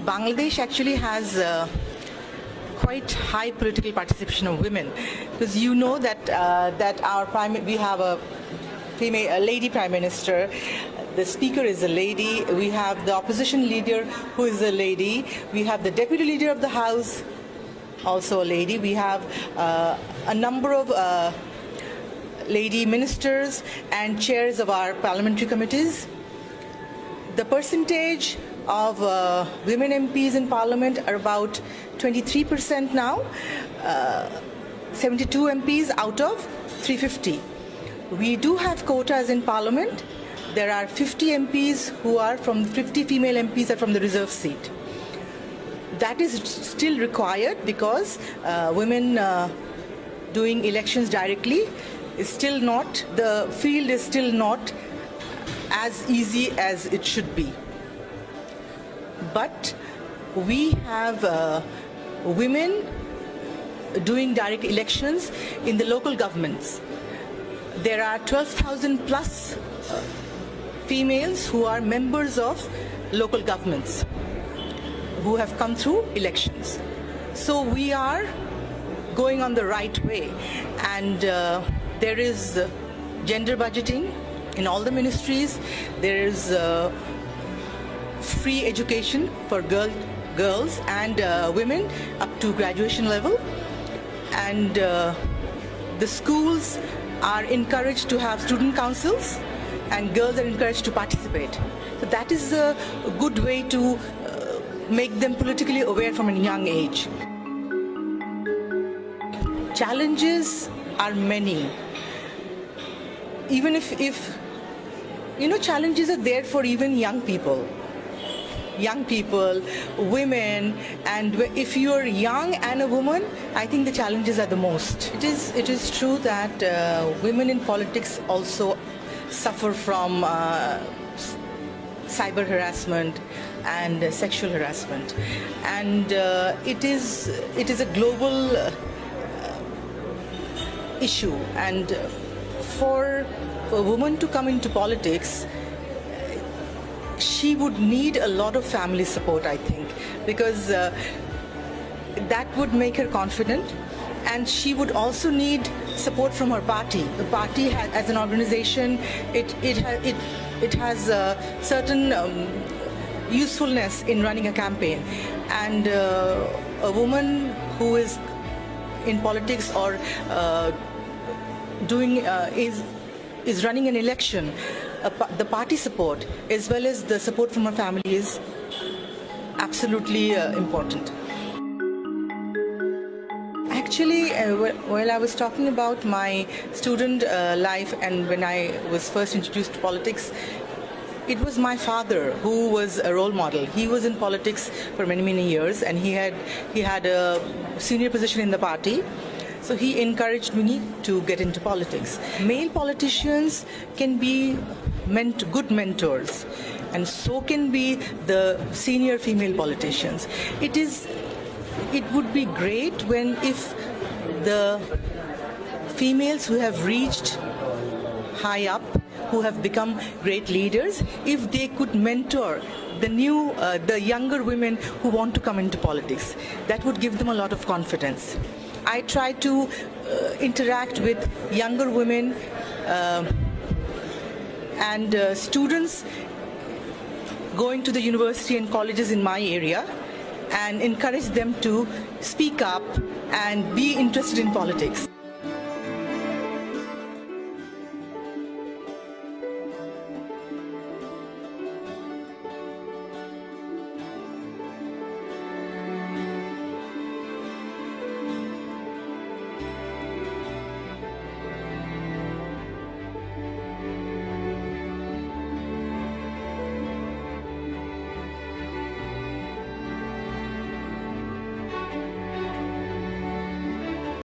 Bangladesh actually has quite high political participation of women, because you know that we have a lady prime minister. The speaker is a lady. We have the opposition leader who is a lady. We have the deputy leader of the house, also a lady. We have a number of lady ministers and chairs of our parliamentary committees. The percentage of women MPs in Parliament are about 23% now, 72 MPs out of 350. We do have quotas in Parliament. There are 50 MPs who are from 50 female MPs are from the reserve seat. That is still required because women doing elections directly is still not, the field is still not as easy as it should be. But we have women doing direct elections in the local governments. There are 12,000 plus females who are members of local governments who have come through elections. So we are going on the right way, and there is gender budgeting in all the ministries. There is free education for girls and women up to graduation level, and the schools are encouraged to have student councils, and girls are encouraged to participate. So that is a good way to make them politically aware from a young age. Challenges are many. Even if you know, challenges are there for even young people, women, and if you're young and a woman, I think the challenges are the most. It is true that women in politics also suffer from cyber harassment and sexual harassment, and it is a global issue. And for a woman to come into politics, she would need a lot of family support, I think, because that would make her confident, and she would also need support from her party. The party as an organization, it has certain usefulness in running a campaign, and a woman who is in politics or is running an election, the party support as well as the support from her family is absolutely important. Actually, while I was talking about my student life and when I was first introduced to politics, it was my father who was a role model. He was in politics for many years, and he had a senior position in the party. So he encouraged me to get into politics. Male politicians can be good mentors, and so can be the senior female politicians. It would be great if the females who have reached high up, who have become great leaders, if they could mentor the younger women who want to come into politics. That would give them a lot of confidence. I try to interact with younger women and students going to the university and colleges in my area, and encourage them to speak up and be interested in politics.